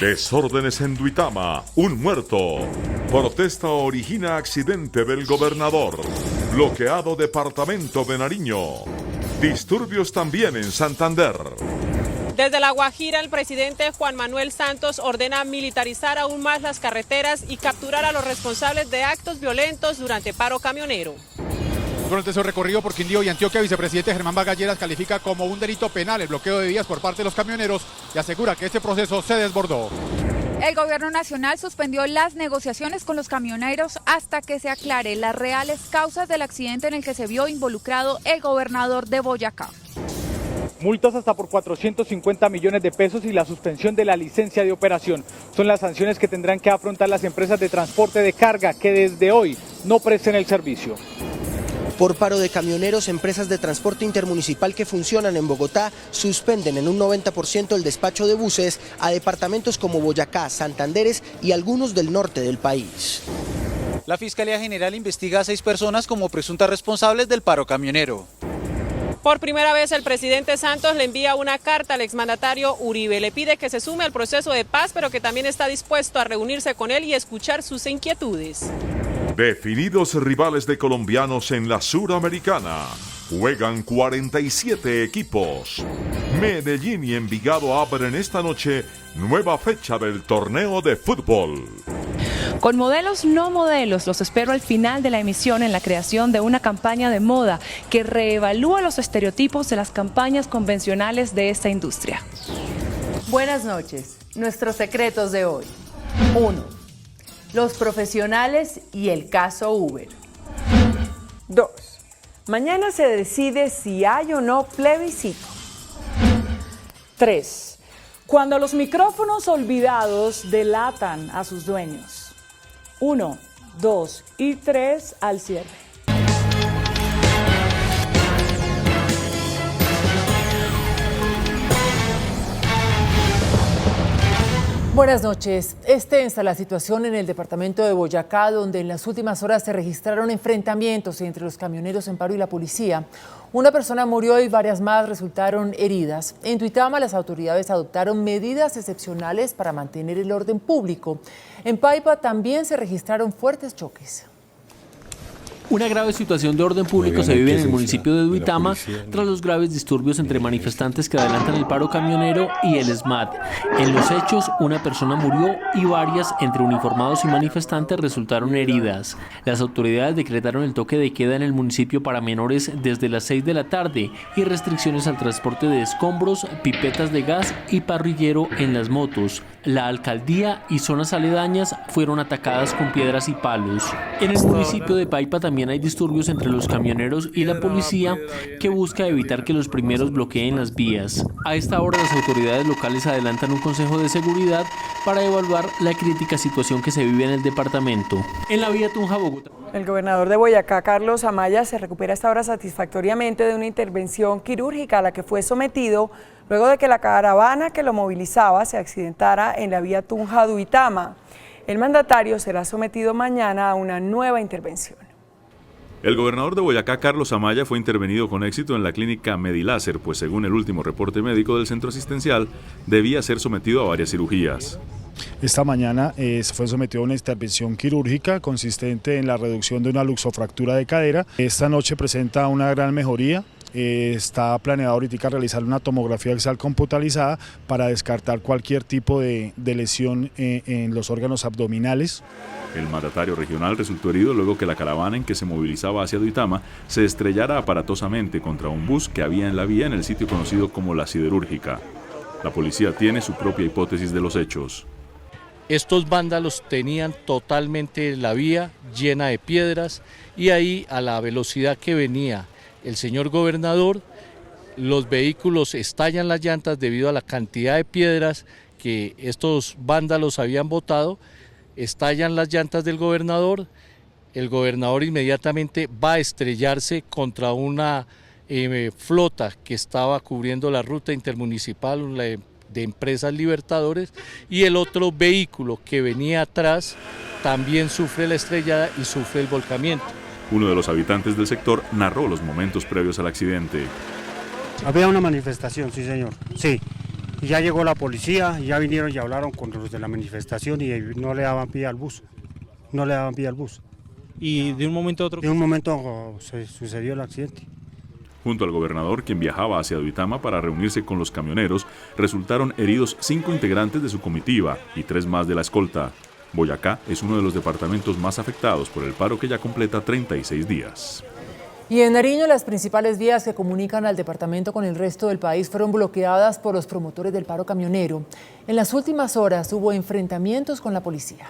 Desórdenes en Duitama, un muerto. Protesta origina accidente del gobernador. Bloqueado departamento de Nariño. Disturbios también en Santander. Desde La Guajira, el presidente Juan Manuel Santos ordena militarizar aún más las carreteras y capturar a los responsables de actos violentos durante paro camionero. Durante su recorrido por Quindío y Antioquia, el vicepresidente Germán Vargas califica como un delito penal el bloqueo de vías por parte de los camioneros y asegura que este proceso se desbordó. El gobierno nacional suspendió las negociaciones con los camioneros hasta que se aclare las reales causas del accidente en el que se vio involucrado el gobernador de Boyacá. Multas hasta por 450 millones de pesos y la suspensión de la licencia de operación. Son las sanciones que tendrán que afrontar las empresas de transporte de carga que desde hoy no presten el servicio. Por paro de camioneros, empresas de transporte intermunicipal que funcionan en Bogotá suspenden en un 90% el despacho de buses a departamentos como Boyacá, Santanderes y algunos del norte del país. La Fiscalía General investiga a 6 personas como presuntas responsables del paro camionero. Por primera vez, el presidente Santos le envía una carta al exmandatario Uribe. Le pide que se sume al proceso de paz, pero que también está dispuesto a reunirse con él y escuchar sus inquietudes. Definidos rivales de colombianos en la Suramericana. Juegan 47 equipos. Medellín y Envigado abren esta noche nueva fecha del torneo de fútbol. Con modelos no modelos, los espero al final de la emisión en la creación de una campaña de moda que reevalúa los estereotipos de las campañas convencionales de esta industria. Buenas noches. Nuestros secretos de hoy. 1. Los profesionales y el caso Uber. 2. Mañana se decide si hay o no plebiscito. 3. Cuando los micrófonos olvidados delatan a sus dueños. 1, 2 y 3 al cierre. Buenas noches. Es tensa la situación en el departamento de Boyacá, donde en las últimas horas se registraron enfrentamientos entre los camioneros en paro y la policía. Una persona murió y varias más resultaron heridas. En Duitama, las autoridades adoptaron medidas excepcionales para mantener el orden público. En Paipa también se registraron fuertes choques. Una grave situación de orden público se vive en el municipio de Duitama tras los graves disturbios entre manifestantes que adelantan el paro camionero y el SMAT. En los hechos, una persona murió y varias, entre uniformados y manifestantes, resultaron heridas. Las autoridades decretaron el toque de queda en el municipio para menores desde las 6 de la tarde y restricciones al transporte de escombros, pipetas de gas y parrillero en las motos. La alcaldía y zonas aledañas fueron atacadas con piedras y palos. En el municipio de Paipa también hay disturbios entre los camioneros y la policía que busca evitar que los primeros bloqueen las vías. A esta hora las autoridades locales adelantan un consejo de seguridad para evaluar la crítica situación que se vive en el departamento. En la vía Tunja-Bogotá. El gobernador de Boyacá, Carlos Amaya, se recupera hasta ahora satisfactoriamente de una intervención quirúrgica a la que fue sometido luego de que la caravana que lo movilizaba se accidentara en la vía Tunja-Duitama. El mandatario será sometido mañana a una nueva intervención. El gobernador de Boyacá, Carlos Amaya, fue intervenido con éxito en la clínica Mediláser, pues según el último reporte médico del centro asistencial, debía ser sometido a varias cirugías. Esta mañana fue sometido a una intervención quirúrgica consistente en la reducción de una luxofractura de cadera. Esta noche presenta una gran mejoría. Está planeado ahorita realizar una tomografía axial computarizada para descartar cualquier tipo de lesión en los órganos abdominales. El mandatario regional resultó herido luego que la caravana en que se movilizaba hacia Duitama se estrellara aparatosamente contra un bus que había en la vía en el sitio conocido como La Siderúrgica. La policía tiene su propia hipótesis de los hechos. Estos vándalos tenían totalmente la vía llena de piedras y ahí, a la velocidad que venía el señor gobernador, los vehículos estallan las llantas debido a la cantidad de piedras que estos vándalos habían botado, estallan las llantas del gobernador, el gobernador inmediatamente va a estrellarse contra una flota que estaba cubriendo la ruta intermunicipal de Empresas Libertadores, y el otro vehículo que venía atrás también sufre la estrellada y sufre el volcamiento. Uno de los habitantes del sector narró los momentos previos al accidente. Había una manifestación, sí señor, sí. Ya llegó la policía, ya vinieron y hablaron con los de la manifestación y no le daban pie al bus. No le daban pie al bus. ¿Y de un momento a otro? De un momento se sucedió el accidente. Junto al gobernador, quien viajaba hacia Duitama para reunirse con los camioneros, resultaron heridos 5 integrantes de su comitiva y 3 más de la escolta. Boyacá es uno de los departamentos más afectados por el paro que ya completa 36 días. Y en Nariño, las principales vías que comunican al departamento con el resto del país fueron bloqueadas por los promotores del paro camionero. En las últimas horas hubo enfrentamientos con la policía.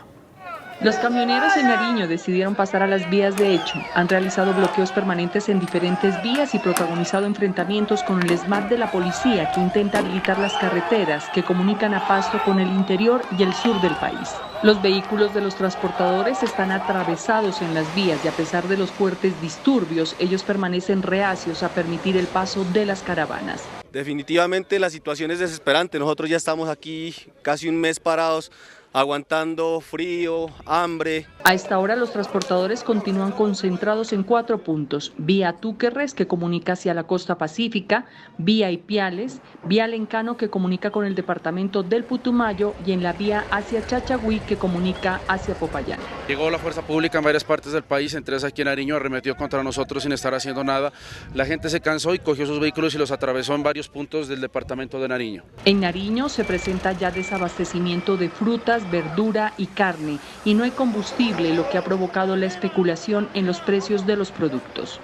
Los camioneros en Nariño decidieron pasar a las vías de hecho. Han realizado bloqueos permanentes en diferentes vías y protagonizado enfrentamientos con el SMAT de la policía, que intenta habilitar las carreteras que comunican a Pasto con el interior y el sur del país. Los vehículos de los transportadores están atravesados en las vías y a pesar de los fuertes disturbios, ellos permanecen reacios a permitir el paso de las caravanas. Definitivamente la situación es desesperante. Nosotros ya estamos aquí casi un mes parados, aguantando frío, hambre. A esta hora los transportadores continúan concentrados en 4 puntos: vía Túquerres, que comunica hacia la costa pacífica, vía Ipiales, vía Lencano, que comunica con el departamento del Putumayo, y en la vía hacia Chachagüí, que comunica hacia Popayán. Llegó la fuerza pública en varias partes del país, entre esas aquí en Nariño, arremetió contra nosotros sin estar haciendo nada. La gente se cansó y cogió sus vehículos y los atravesó en varios puntos del departamento de Nariño. En Nariño se presenta ya desabastecimiento de frutas, verdura y carne, y no hay combustible, lo que ha provocado la especulación en los precios de los productos.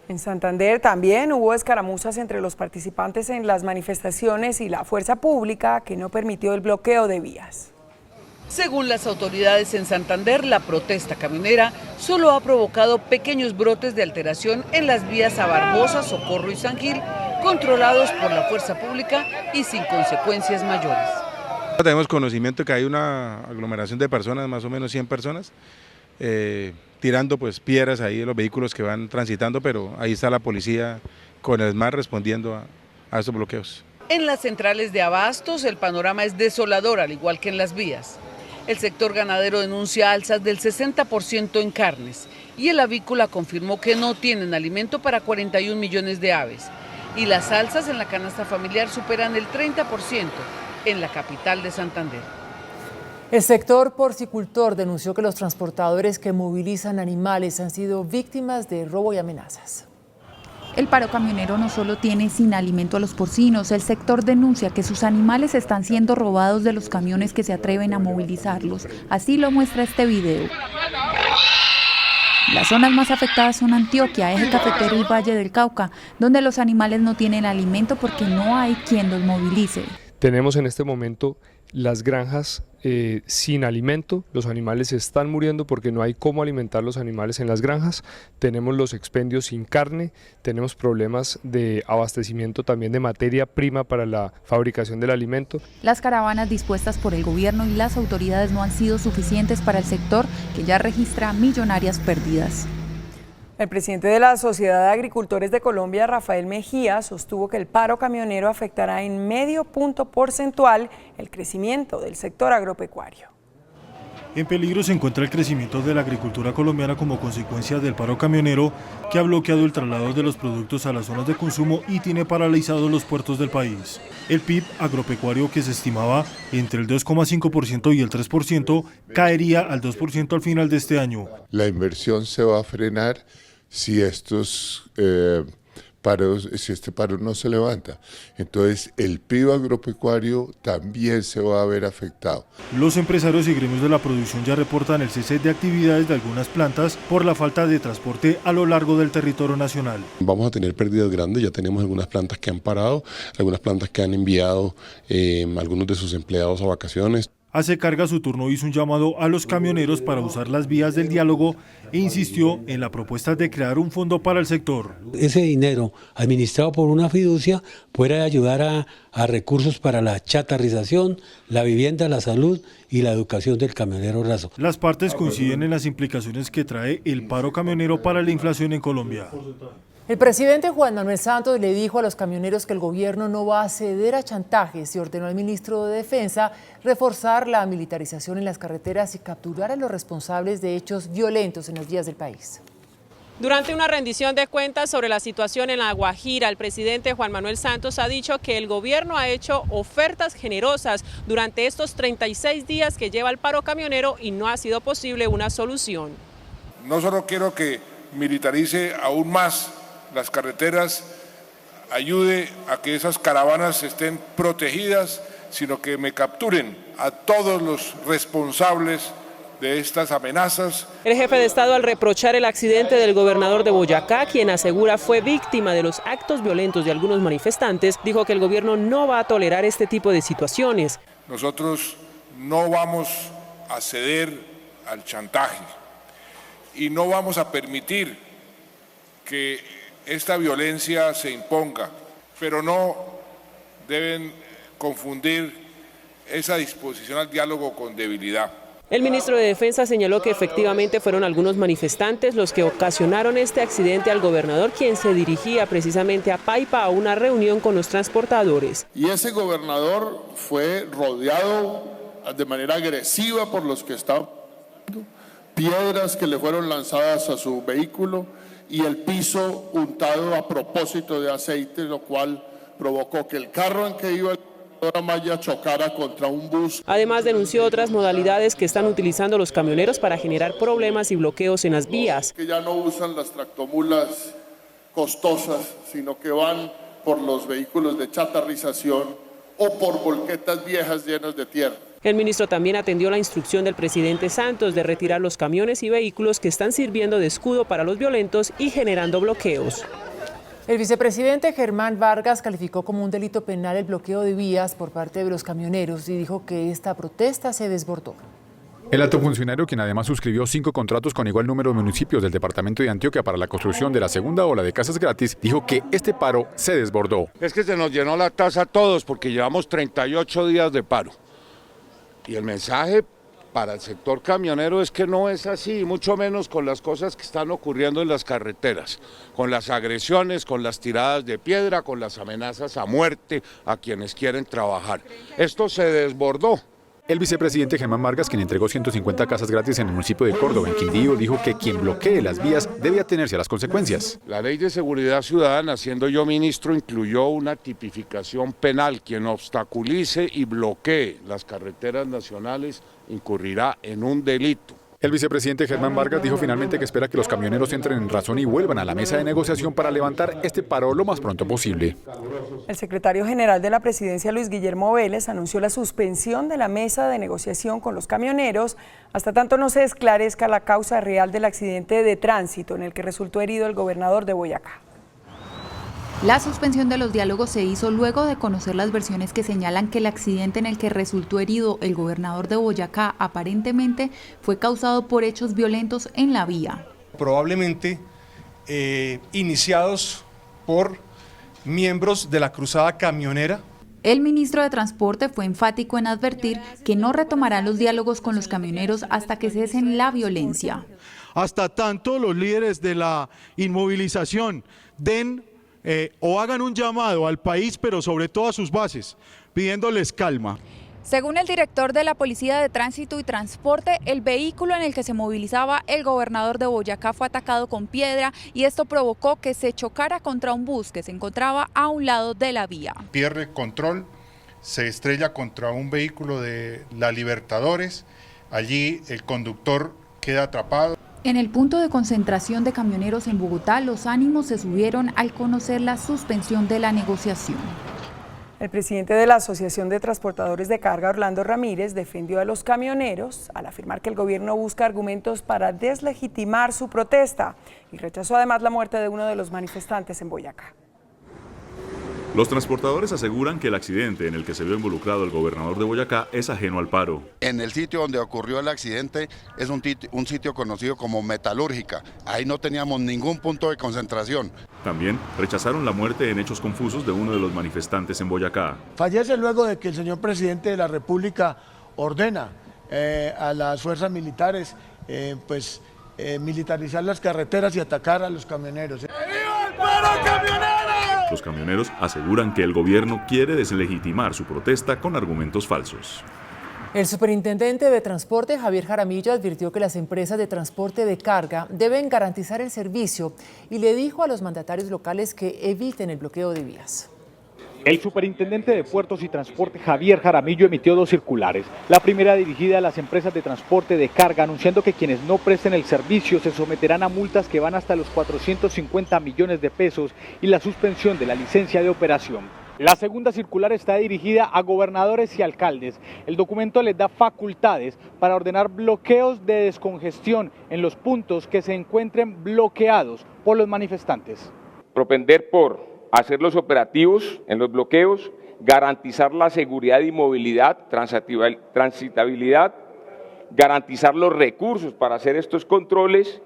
En Santander también hubo escaramuzas entre los participantes en las manifestaciones y la fuerza pública, que no permitió el bloqueo de vías. Según las autoridades en Santander, la protesta camionera solo ha provocado pequeños brotes de alteración en las vías a Barbosa, Socorro y San Gil, controlados por la fuerza pública y sin consecuencias mayores. Tenemos conocimiento que hay una aglomeración de personas, más o menos 100 personas, tirando pues piedras ahí de los vehículos que van transitando, pero ahí está la policía con el SMAT respondiendo a estos bloqueos. En las centrales de abastos el panorama es desolador, al igual que en las vías. El sector ganadero denuncia alzas del 60% en carnes y el avícola confirmó que no tienen alimento para 41 millones de aves. Y las alzas en la canasta familiar superan el 30% en la capital de Santander. El sector porcicultor denunció que los transportadores que movilizan animales han sido víctimas de robo y amenazas. El paro camionero no solo tiene sin alimento a los porcinos, el sector denuncia que sus animales están siendo robados de los camiones que se atreven a movilizarlos. Así lo muestra este video. Las zonas más afectadas son Antioquia, Eje Cafetero y Valle del Cauca, donde los animales no tienen alimento porque no hay quien los movilice. Tenemos en este momento las granjas sin alimento, los animales están muriendo porque no hay cómo alimentar los animales en las granjas, tenemos los expendios sin carne, tenemos problemas de abastecimiento también de materia prima para la fabricación del alimento. Las caravanas dispuestas por el gobierno y las autoridades no han sido suficientes para el sector, que ya registra millonarias pérdidas. El presidente de la Sociedad de Agricultores de Colombia, Rafael Mejía, sostuvo que el paro camionero afectará en medio punto porcentual el crecimiento del sector agropecuario. En peligro se encuentra el crecimiento de la agricultura colombiana como consecuencia del paro camionero, que ha bloqueado el traslado de los productos a las zonas de consumo y tiene paralizados los puertos del país. El PIB agropecuario, que se estimaba entre el 2,5% y el 3%, caería al 2% al final de este año. La inversión se va a frenar si este paro no se levanta. Entonces el PIB agropecuario también se va a ver afectado. Los empresarios y gremios de la producción ya reportan el cese de actividades de algunas plantas por la falta de transporte a lo largo del territorio nacional. Vamos a tener pérdidas grandes, ya tenemos algunas plantas que han parado, algunas plantas que han enviado algunos de sus empleados a vacaciones. Hace Carga su turno hizo un llamado a los camioneros para usar las vías del diálogo e insistió en la propuesta de crear un fondo para el sector. Ese dinero administrado por una fiducia puede ayudar a recursos para la chatarrización, la vivienda, la salud y la educación del camionero raso. Las partes coinciden en las implicaciones que trae el paro camionero para la inflación en Colombia. El presidente Juan Manuel Santos le dijo a los camioneros que el gobierno no va a ceder a chantajes y ordenó al ministro de Defensa reforzar la militarización en las carreteras y capturar a los responsables de hechos violentos en las vías del país. Durante una rendición de cuentas sobre la situación en La Guajira, el presidente Juan Manuel Santos ha dicho que el gobierno ha hecho ofertas generosas durante estos 36 días que lleva el paro camionero y no ha sido posible una solución. No solo quiero que militarice aún más las carreteras, ayude a que esas caravanas estén protegidas, sino que me capturen a todos los responsables de estas amenazas. El jefe de Estado, al reprochar el accidente del gobernador de Boyacá, quien asegura fue víctima de los actos violentos de algunos manifestantes, dijo que el gobierno no va a tolerar este tipo de situaciones. Nosotros no vamos a ceder al chantaje y no vamos a permitir que esta violencia se imponga, pero no deben confundir esa disposición al diálogo con debilidad. El ministro de Defensa señaló que efectivamente fueron algunos manifestantes los que ocasionaron este accidente al gobernador, quien se dirigía precisamente a Paipa a una reunión con los transportadores. Y ese gobernador fue rodeado de manera agresiva por los que estaban, piedras que le fueron lanzadas a su vehículo y el piso untado a propósito de aceite, lo cual provocó que el carro en que iba Maya chocara contra un bus. Además denunció otras modalidades que están utilizando los camioneros para generar problemas y bloqueos en las vías. Que ya no usan las tractomulas costosas, sino que van por los vehículos de chatarrización o por volquetas viejas llenas de tierra. El ministro también atendió la instrucción del presidente Santos de retirar los camiones y vehículos que están sirviendo de escudo para los violentos y generando bloqueos. El vicepresidente Germán Vargas calificó como un delito penal el bloqueo de vías por parte de los camioneros y dijo que esta protesta se desbordó. El alto funcionario, quien además suscribió 5 contratos con igual número de municipios del departamento de Antioquia para la construcción de la segunda ola de casas gratis, dijo que este paro se desbordó. Es que se nos llenó la taza a todos porque llevamos 38 días de paro. Y el mensaje para el sector camionero es que no es así, mucho menos con las cosas que están ocurriendo en las carreteras, con las agresiones, con las tiradas de piedra, con las amenazas a muerte a quienes quieren trabajar. Esto se desbordó. El vicepresidente Germán Vargas, quien entregó 150 casas gratis en el municipio de Córdoba, en Quindío, dijo que quien bloquee las vías debe atenerse a las consecuencias. La Ley de Seguridad Ciudadana, siendo yo ministro, incluyó una tipificación penal. Quien obstaculice y bloquee las carreteras nacionales incurrirá en un delito. El vicepresidente Germán Vargas dijo finalmente que espera que los camioneros entren en razón y vuelvan a la mesa de negociación para levantar este paro lo más pronto posible. El secretario general de la presidencia, Luis Guillermo Vélez, anunció la suspensión de la mesa de negociación con los camioneros hasta tanto no se esclarezca la causa real del accidente de tránsito en el que resultó herido el gobernador de Boyacá. La suspensión de los diálogos se hizo luego de conocer las versiones que señalan que el accidente en el que resultó herido el gobernador de Boyacá aparentemente fue causado por hechos violentos en la vía. Probablemente iniciados por miembros de la cruzada camionera. El ministro de Transporte fue enfático en advertir que no retomarán los diálogos con los camioneros hasta que cesen la violencia. Hasta tanto los líderes de la inmovilización den o hagan un llamado al país, pero sobre todo a sus bases, pidiéndoles calma. Según el director de la Policía de Tránsito y Transporte, el vehículo en el que se movilizaba el gobernador de Boyacá fue atacado con piedra y esto provocó que se chocara contra un bus que se encontraba a un lado de la vía. Pierde control, se estrella contra un vehículo de la Libertadores, allí el conductor queda atrapado. En el punto de concentración de camioneros en Bogotá, los ánimos se subieron al conocer la suspensión de la negociación. El presidente de la Asociación de Transportadores de Carga, Orlando Ramírez, defendió a los camioneros al afirmar que el gobierno busca argumentos para deslegitimar su protesta y rechazó además la muerte de uno de los manifestantes en Boyacá. Los transportadores aseguran que el accidente en el que se vio involucrado el gobernador de Boyacá es ajeno al paro. En el sitio donde ocurrió el accidente es un sitio conocido como Metalúrgica. Ahí no teníamos ningún punto de concentración. También rechazaron la muerte en hechos confusos de uno de los manifestantes en Boyacá. Fallece luego de que el señor presidente de la República ordena a las fuerzas militares militarizar las carreteras y atacar a los camioneros. ¡Viva el paro camionero! Los camioneros aseguran que el gobierno quiere deslegitimar su protesta con argumentos falsos. El superintendente de Transporte, Javier Jaramillo, advirtió que las empresas de transporte de carga deben garantizar el servicio y le dijo a los mandatarios locales que eviten el bloqueo de vías. El superintendente de Puertos y Transporte, Javier Jaramillo, emitió 2 circulares. La primera dirigida a las empresas de transporte de carga, anunciando que quienes no presten el servicio se someterán a multas que van hasta los 450 millones de pesos y la suspensión de la licencia de operación. La segunda circular está dirigida a gobernadores y alcaldes. El documento les da facultades para ordenar bloqueos de descongestión en los puntos que se encuentren bloqueados por los manifestantes. Propender por hacer los operativos en los bloqueos, garantizar la seguridad y movilidad, transitabilidad, garantizar los recursos para hacer estos controles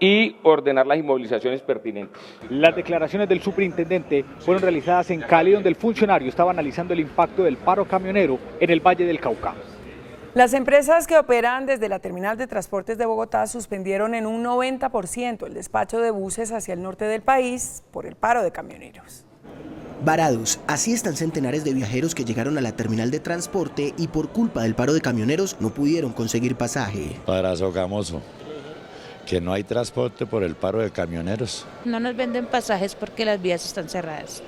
y ordenar las inmovilizaciones pertinentes. Las declaraciones del superintendente fueron realizadas en Cali, donde el funcionario estaba analizando el impacto del paro camionero en el Valle del Cauca. Las empresas que operan desde la terminal de transportes de Bogotá suspendieron en un 90% el despacho de buses hacia el norte del país por el paro de camioneros. Varados, así están centenares de viajeros que llegaron a la terminal de transporte y por culpa del paro de camioneros no pudieron conseguir pasaje. Para Sogamoso, que no hay transporte por el paro de camioneros. No nos venden pasajes porque las vías están cerradas.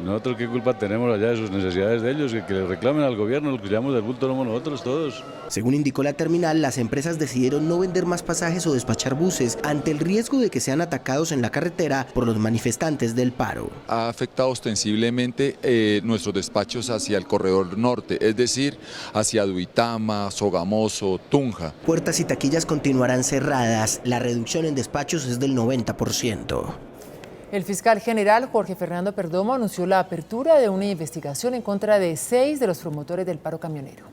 ¿Nosotros qué culpa tenemos allá de sus necesidades de ellos? Que le reclamen al gobierno, los que llevamos del bulto somos nosotros todos. Según indicó la terminal, las empresas decidieron no vender más pasajes o despachar buses ante el riesgo de que sean atacados en la carretera por los manifestantes del paro. Ha afectado ostensiblemente nuestros despachos hacia el corredor norte, es decir, hacia Duitama, Sogamoso, Tunja. Puertas y taquillas continuarán cerradas. La reducción en despachos es del 90%. El fiscal general Jorge Fernando Perdomo anunció la apertura de una investigación en contra de 6 de los promotores del paro camionero.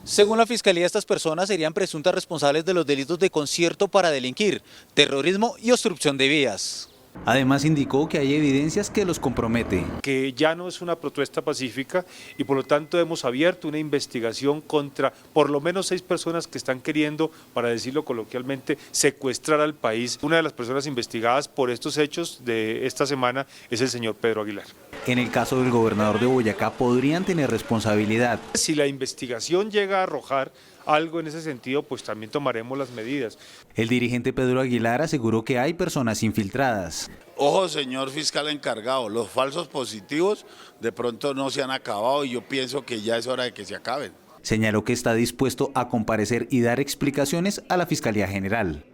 Según la Fiscalía, estas personas serían presuntas responsables de los delitos de concierto para delinquir, terrorismo y obstrucción de vías. Además indicó que hay evidencias que los compromete. Que ya no es una protesta pacífica y por lo tanto hemos abierto una investigación contra por lo menos 6 personas que están queriendo, para decirlo coloquialmente, secuestrar al país. Una de las personas investigadas por estos hechos de esta semana es el señor Pedro Aguilar. En el caso del gobernador de Boyacá podrían tener responsabilidad. Si la investigación llega a arrojar algo en ese sentido, pues también tomaremos las medidas. El dirigente Pedro Aguilar aseguró que hay personas infiltradas. Ojo, señor fiscal encargado, los falsos positivos de pronto no se han acabado y yo pienso que ya es hora de que se acaben. Señaló que está dispuesto a comparecer y dar explicaciones a la Fiscalía General.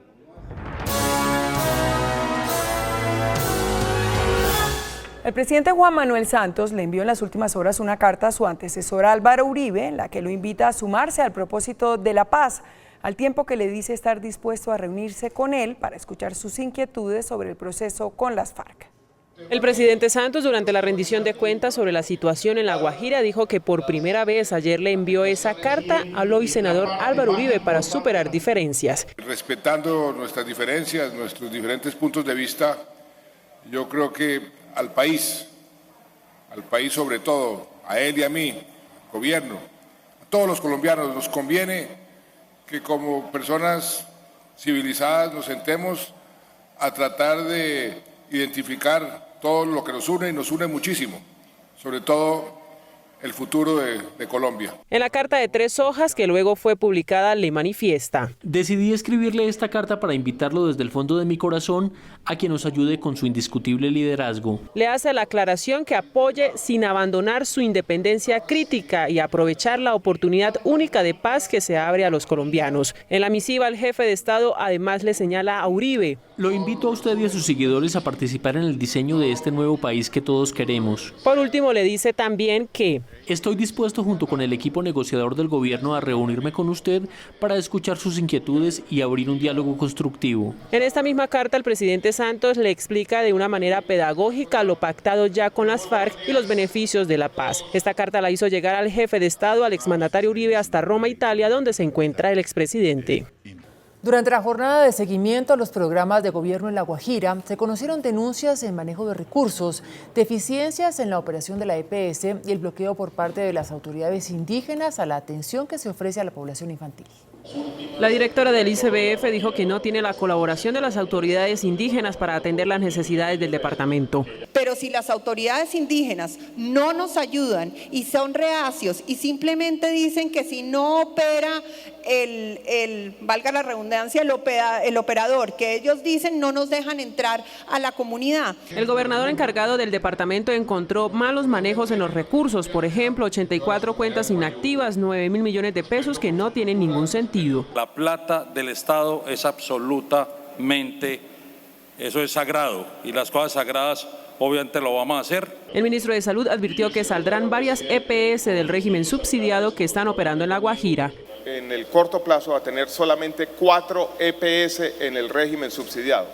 El presidente Juan Manuel Santos le envió en las últimas horas una carta a su antecesor Álvaro Uribe, en la que lo invita a sumarse al propósito de la paz, al tiempo que le dice estar dispuesto a reunirse con él para escuchar sus inquietudes sobre el proceso con las FARC. El presidente Santos, durante la rendición de cuentas sobre la situación en La Guajira, dijo que por primera vez ayer le envió esa carta al hoy senador Álvaro Uribe para superar diferencias. Respetando nuestras diferencias, nuestros diferentes puntos de vista, yo creo que al país sobre todo, a él y a mí, al gobierno, a todos los colombianos, nos conviene que como personas civilizadas nos sentemos a tratar de identificar todo lo que nos une y nos une muchísimo, sobre todo el futuro de Colombia. En la carta de 3 hojas que luego fue publicada le manifiesta: decidí escribirle esta carta para invitarlo desde el fondo de mi corazón a que nos ayude con su indiscutible liderazgo. Le hace la aclaración que apoye sin abandonar su independencia crítica y aprovechar la oportunidad única de paz que se abre a los colombianos. En la misiva, el jefe de Estado además le señala a Uribe: lo invito a usted y a sus seguidores a participar en el diseño de este nuevo país que todos queremos. Por último, le dice también que estoy dispuesto junto con el equipo negociador del gobierno a reunirme con usted para escuchar sus inquietudes y abrir un diálogo constructivo. En esta misma carta, el presidente Santos le explica de una manera pedagógica lo pactado ya con las FARC y los beneficios de la paz. Esta carta la hizo llegar al jefe de Estado, al exmandatario Uribe, hasta Roma, Italia, donde se encuentra el expresidente. Durante la jornada de seguimiento a los programas de gobierno en La Guajira, se conocieron denuncias en manejo de recursos, deficiencias en la operación de la EPS y el bloqueo por parte de las autoridades indígenas a la atención que se ofrece a la población infantil. La directora del ICBF dijo que no tiene la colaboración de las autoridades indígenas para atender las necesidades del departamento. Pero si las autoridades indígenas no nos ayudan y son reacios y simplemente dicen que si no opera valga la redundancia, el operador que ellos dicen, no nos dejan entrar a la comunidad. El gobernador encargado del departamento encontró malos manejos en los recursos, por ejemplo, 84 cuentas inactivas, 9.000 millones de pesos que no tienen ningún sentido. La plata del Estado es absolutamente, eso es sagrado, y las cosas sagradas obviamente lo vamos a hacer. El ministro de Salud advirtió que saldrán varias EPS del régimen subsidiado que están operando en La Guajira. En el corto plazo va a tener solamente 4 EPS en el régimen subsidiado.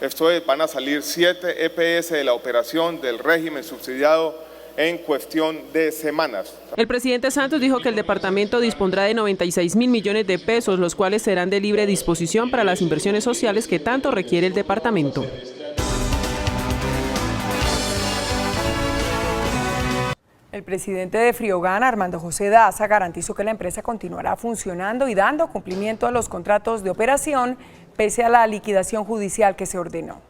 Esto es, van a salir 7 EPS de la operación del régimen subsidiado en cuestión de semanas. El presidente Santos dijo que el departamento dispondrá de 96.000 millones de pesos, los cuales serán de libre disposición para las inversiones sociales que tanto requiere el departamento. El presidente de Friogán, Armando José Daza, garantizó que la empresa continuará funcionando y dando cumplimiento a los contratos de operación pese a la liquidación judicial que se ordenó.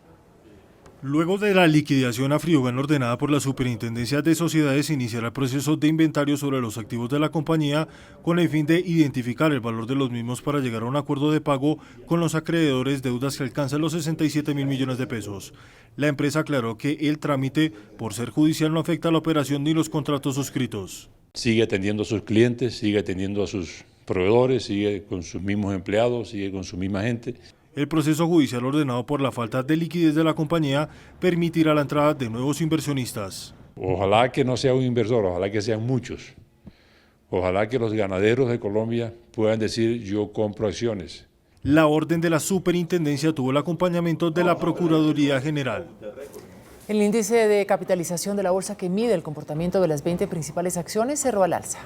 Luego de la liquidación a Friogán ordenada por la Superintendencia de Sociedades, iniciará el proceso de inventario sobre los activos de la compañía con el fin de identificar el valor de los mismos para llegar a un acuerdo de pago con los acreedores, deudas que alcanzan los 67.000 millones de pesos. La empresa aclaró que el trámite, por ser judicial, no afecta a la operación ni los contratos suscritos. Sigue atendiendo a sus clientes, sigue atendiendo a sus proveedores, sigue con sus mismos empleados, sigue con su misma gente. El proceso judicial ordenado por la falta de liquidez de la compañía permitirá la entrada de nuevos inversionistas. Ojalá que no sea un inversor, ojalá que sean muchos. Ojalá que los ganaderos de Colombia puedan decir yo compro acciones. La orden de la superintendencia tuvo el acompañamiento de la Procuraduría General. El índice de capitalización de la bolsa que mide el comportamiento de las 20 principales acciones cerró al alza.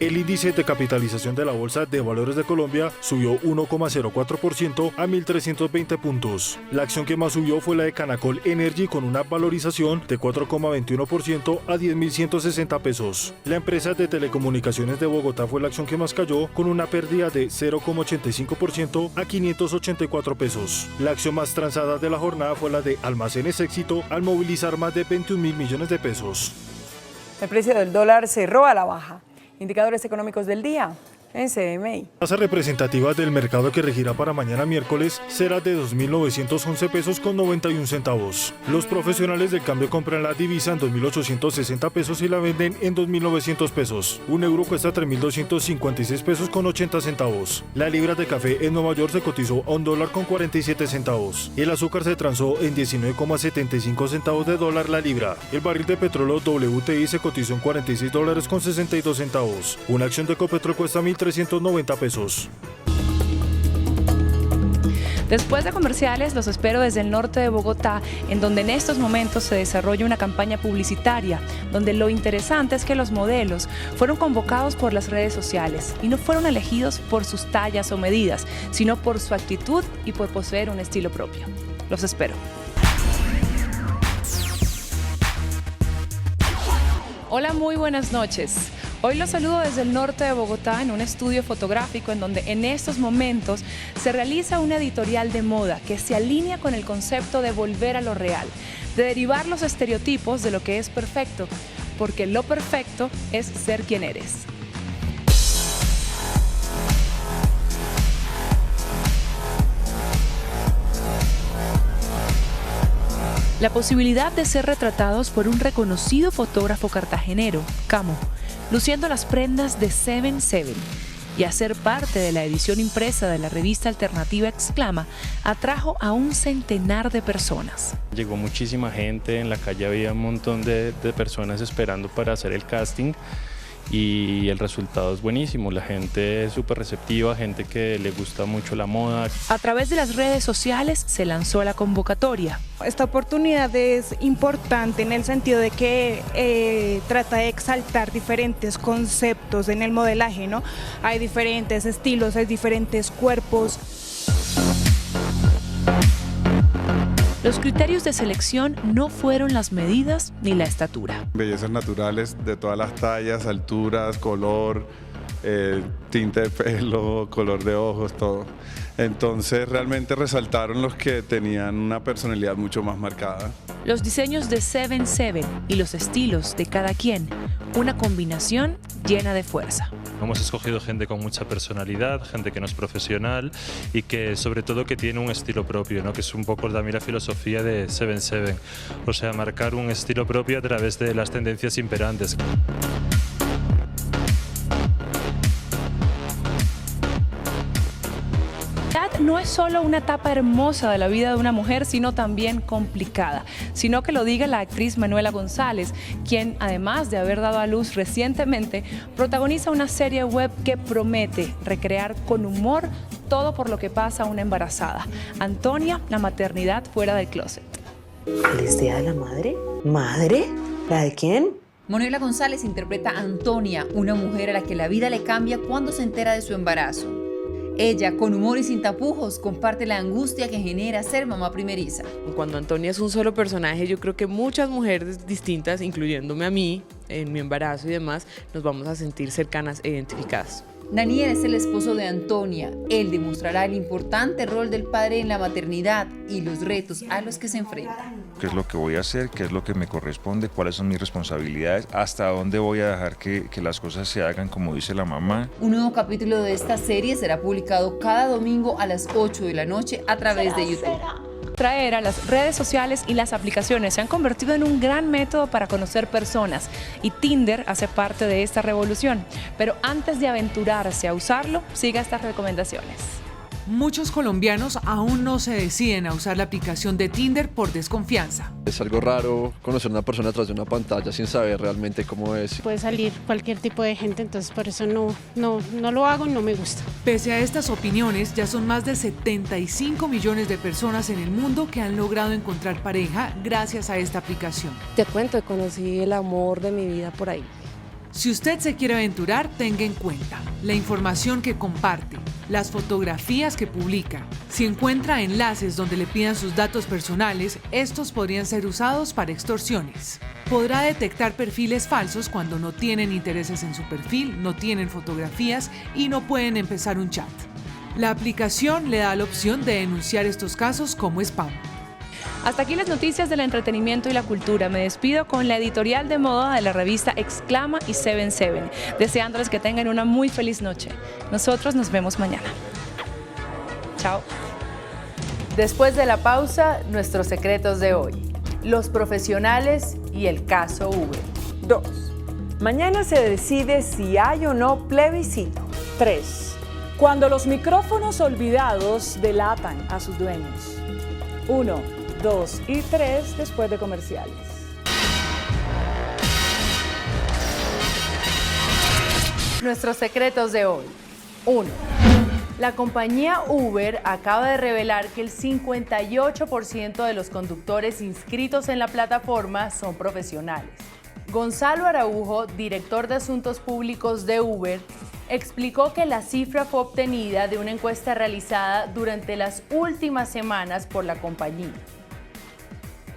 El índice de capitalización de la Bolsa de Valores de Colombia subió 1,04% a 1.320 puntos. La acción que más subió fue la de Canacol Energy con una valorización de 4,21% a 10.160 pesos. La empresa de telecomunicaciones de Bogotá fue la acción que más cayó con una pérdida de 0,85% a 584 pesos. La acción más transada de la jornada fue la de Almacenes Éxito al movilizar más de 21.000 millones de pesos. El precio del dólar cerró a la baja. Indicadores económicos del día en CMI. La tasa representativa del mercado que regirá para mañana miércoles será de 2.911 pesos con 91 centavos. Los profesionales del cambio compran la divisa en 2.860 pesos y la venden en 2.900 pesos. Un euro cuesta 3.256 pesos con 80 centavos. La libra de café en Nueva York se cotizó a $1 con 47 centavos. El azúcar se transó en 19,75 centavos de dólar la libra. El barril de petróleo WTI se cotizó en $46 con 62 centavos. Una acción de Ecopetrol cuesta 1.390 pesos. Después de comerciales, los espero desde el norte de Bogotá, en donde en estos momentos se desarrolla una campaña publicitaria, donde lo interesante es que los modelos fueron convocados por las redes sociales y no fueron elegidos por sus tallas o medidas, sino por su actitud y por poseer un estilo propio. Los espero. Hola, muy buenas noches. Hoy los saludo desde el norte de Bogotá en un estudio fotográfico en donde en estos momentos se realiza una editorial de moda que se alinea con el concepto de volver a lo real, de derivar los estereotipos de lo que es perfecto, porque lo perfecto es ser quien eres. La posibilidad de ser retratados por un reconocido fotógrafo cartagenero, Camo, luciendo las prendas de 7-7 y hacer parte de la edición impresa de la revista alternativa Exclama, atrajo a un centenar de personas. Llegó muchísima gente, en la calle había un montón de personas esperando para hacer el casting y el resultado es buenísimo, la gente es súper receptiva, gente que le gusta mucho la moda. A través de las redes sociales se lanzó la convocatoria. Esta oportunidad es importante en el sentido de que trata de exaltar diferentes conceptos en el modelaje, ¿no? Hay diferentes estilos, hay diferentes cuerpos. Los criterios de selección no fueron las medidas ni la estatura. Bellezas naturales de todas las tallas, alturas, color, tinte de pelo, color de ojos, todo. Entonces realmente resaltaron los que tenían una personalidad mucho más marcada. Los diseños de 77 y los estilos de cada quien, una combinación llena de fuerza. Hemos escogido gente con mucha personalidad, gente que no es profesional y que sobre todo que tiene un estilo propio, ¿no? Que es un poco también la filosofía de 77, o sea, marcar un estilo propio a través de las tendencias imperantes. No es solo una etapa hermosa de la vida de una mujer, sino también complicada, sino que lo diga la actriz Manuela González, quien además de haber dado a luz recientemente, protagoniza una serie web que promete recrear con humor todo por lo que pasa a una embarazada. Antonia, la maternidad fuera del closet. ¿Feliz Día de la Madre? ¿Madre? ¿La de quién? Manuela González interpreta a Antonia, una mujer a la que la vida le cambia cuando se entera de su embarazo. Ella, con humor y sin tapujos, comparte la angustia que genera ser mamá primeriza. Cuando Antonia es un solo personaje, yo creo que muchas mujeres distintas, incluyéndome a mí, en mi embarazo y demás, nos vamos a sentir cercanas e identificadas. Daniel es el esposo de Antonia. Él demostrará el importante rol del padre en la maternidad y los retos a los que se enfrenta. ¿Qué es lo que voy a hacer? ¿Qué es lo que me corresponde? ¿Cuáles son mis responsabilidades? ¿Hasta dónde voy a dejar que las cosas se hagan como dice la mamá? Un nuevo capítulo de esta serie será publicado cada domingo a las 8 de la noche a través de YouTube. Traer a las redes sociales y las aplicaciones se han convertido en un gran método para conocer personas y Tinder hace parte de esta revolución. Pero antes de aventurarse a usarlo, siga estas recomendaciones. Muchos colombianos aún no se deciden a usar la aplicación de Tinder por desconfianza. Es algo raro conocer a una persona atrás de una pantalla sin saber realmente cómo es. Puede salir cualquier tipo de gente, entonces por eso no lo hago, no me gusta. Pese a estas opiniones, ya son más de 75 millones de personas en el mundo que han logrado encontrar pareja gracias a esta aplicación. Te cuento, conocí el amor de mi vida por ahí. Si usted se quiere aventurar, tenga en cuenta la información que comparte, las fotografías que publica. Si encuentra enlaces donde le pidan sus datos personales, estos podrían ser usados para extorsiones. Podrá detectar perfiles falsos cuando no tienen intereses en su perfil, no tienen fotografías y no pueden empezar un chat. La aplicación le da la opción de denunciar estos casos como spam. Hasta aquí las noticias del entretenimiento y la cultura. Me despido con la editorial de moda de la revista Exclama y 77, deseándoles que tengan una muy feliz noche. Nosotros nos vemos mañana. Chao. Después de la pausa, nuestros secretos de hoy. Los profesionales y el caso Uber. 2. Mañana se decide si hay o no plebiscito. 3. Cuando los micrófonos olvidados delatan a sus dueños. 1, 2 y 3 después de comerciales. Nuestros secretos de hoy. 1. La compañía Uber acaba de revelar que el 58% de los conductores inscritos en la plataforma son profesionales. Gonzalo Araujo, director de Asuntos Públicos de Uber, explicó que la cifra fue obtenida de una encuesta realizada durante las últimas semanas por la compañía.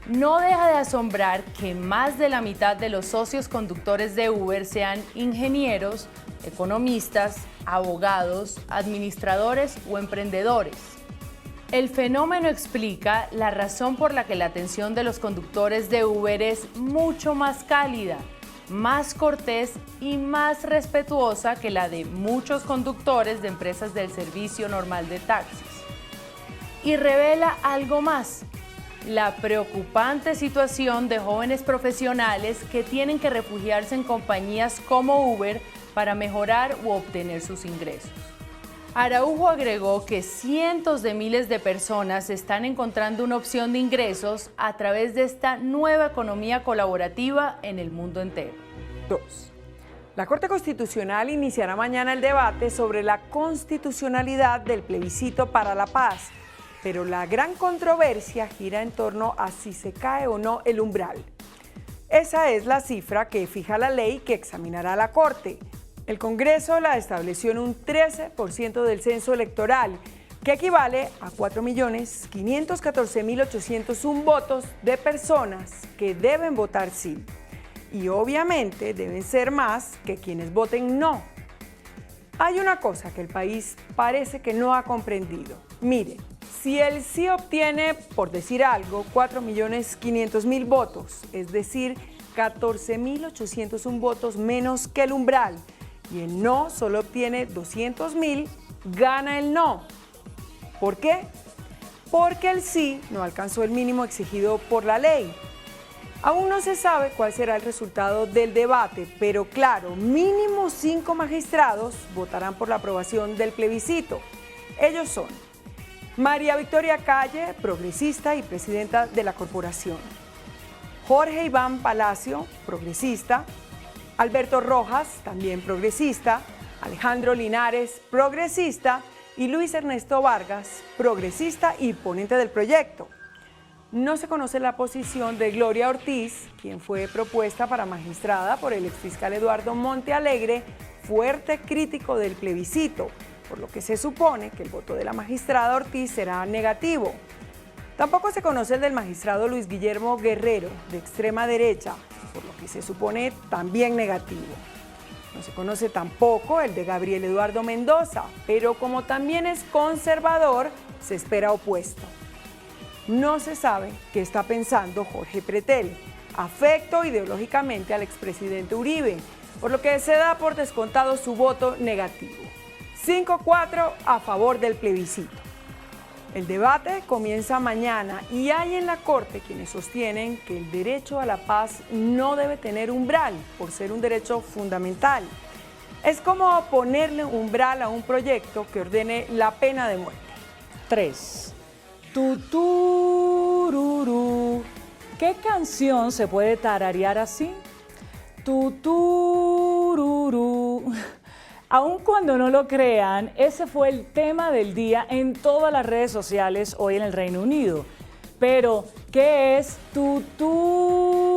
No deja de asombrar que más de la mitad de los socios conductores de Uber sean ingenieros, economistas, abogados, administradores o emprendedores. El fenómeno explica la razón por la que la atención de los conductores de Uber es mucho más cálida, más cortés y más respetuosa que la de muchos conductores de empresas del servicio normal de taxis. Y revela algo más: la preocupante situación de jóvenes profesionales que tienen que refugiarse en compañías como Uber para mejorar u obtener sus ingresos. Araujo agregó que cientos de miles de personas están encontrando una opción de ingresos a través de esta nueva economía colaborativa en el mundo entero. 2. La Corte Constitucional iniciará mañana el debate sobre la constitucionalidad del plebiscito para la paz, pero la gran controversia gira en torno a si se cae o no el umbral. Esa es la cifra que fija la ley que examinará la Corte. El Congreso la estableció en un 13% del censo electoral, que equivale a 4.514.801 votos de personas que deben votar sí. Y obviamente deben ser más que quienes voten no. Hay una cosa que el país parece que no ha comprendido. Miren, si el sí obtiene, por decir algo, 4.500.000 votos, es decir, 14.801 votos menos que el umbral, y el no solo obtiene 200.000, gana el no. ¿Por qué? Porque el sí no alcanzó el mínimo exigido por la ley. Aún no se sabe cuál será el resultado del debate, pero claro, mínimo 5 magistrados votarán por la aprobación del plebiscito. Ellos son María Victoria Calle, progresista y presidenta de la corporación; Jorge Iván Palacio, progresista; Alberto Rojas, también progresista; Alejandro Linares, progresista; y Luis Ernesto Vargas, progresista y ponente del proyecto. No se conoce la posición de Gloria Ortiz, quien fue propuesta para magistrada por el exfiscal Eduardo Montealegre, fuerte crítico del plebiscito, por lo que se supone que el voto de la magistrada Ortiz será negativo. Tampoco se conoce el del magistrado Luis Guillermo Guerrero, de extrema derecha, por lo que se supone también negativo. No se conoce tampoco el de Gabriel Eduardo Mendoza, pero como también es conservador, se espera opuesto. No se sabe qué está pensando Jorge Pretel, afecto ideológicamente al expresidente Uribe, por lo que se da por descontado su voto negativo. 5-4 a favor del plebiscito. El debate comienza mañana y hay en la Corte quienes sostienen que el derecho a la paz no debe tener umbral por ser un derecho fundamental. Es como ponerle umbral a un proyecto que ordene la pena de muerte. 3. Tutururú. ¿Qué canción se puede tararear así? Tutururú. Aun cuando no lo crean, ese fue el tema del día en todas las redes sociales hoy en el Reino Unido. Pero, ¿qué es tutururú?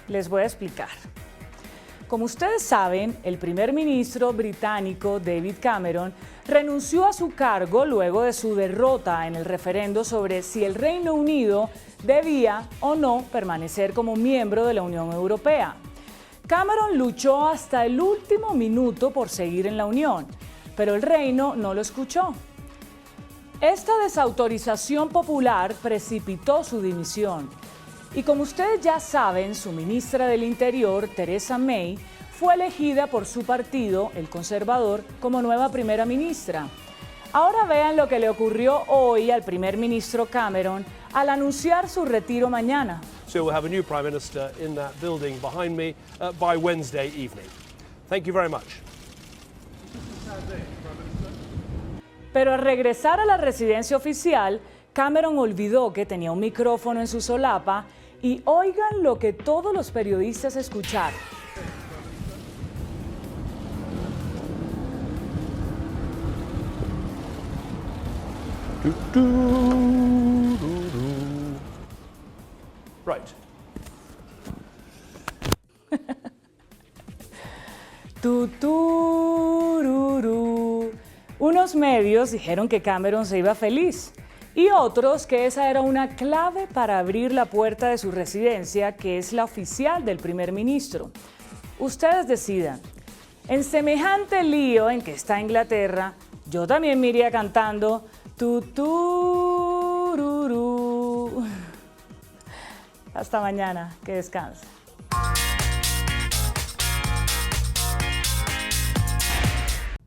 Les voy a explicar. Como ustedes saben, el primer ministro británico David Cameron renunció a su cargo luego de su derrota en el referendo sobre si el Reino Unido debía o no permanecer como miembro de la Unión Europea. Cameron luchó hasta el último minuto por seguir en la Unión, pero el Reino no lo escuchó. Esta desautorización popular precipitó su dimisión. Y como ustedes ya saben, su ministra del Interior, Theresa May, fue elegida por su partido, el conservador, como nueva primera ministra. Ahora vean lo que le ocurrió hoy al primer ministro Cameron al anunciar su retiro mañana. So we'll have a new Prime Minister in that building behind me by Wednesday evening. Thank you very much. Pero al regresar a la residencia oficial, Cameron olvidó que tenía un micrófono en su solapa y oigan lo que todos los periodistas escucharon. Right. Tutururú. Unos medios dijeron que Cameron se iba feliz y otros que esa era una clave para abrir la puerta de su residencia, que es la oficial del primer ministro. Ustedes decidan. En semejante lío en que está Inglaterra, yo también me iría cantando tutururú. Hasta mañana, que descanse.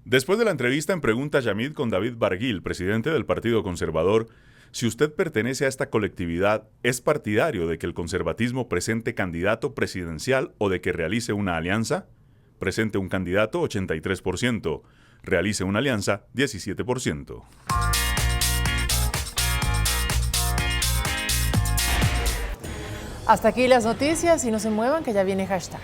Después de la entrevista en Pregunta Yamid con David Barguil, presidente del Partido Conservador, si usted pertenece a esta colectividad, ¿es partidario de que el conservatismo presente candidato presidencial o de que realice una alianza? Presente un candidato, 83%. Realice una alianza, 17%. Hasta aquí las noticias y no se muevan que ya viene hashtag.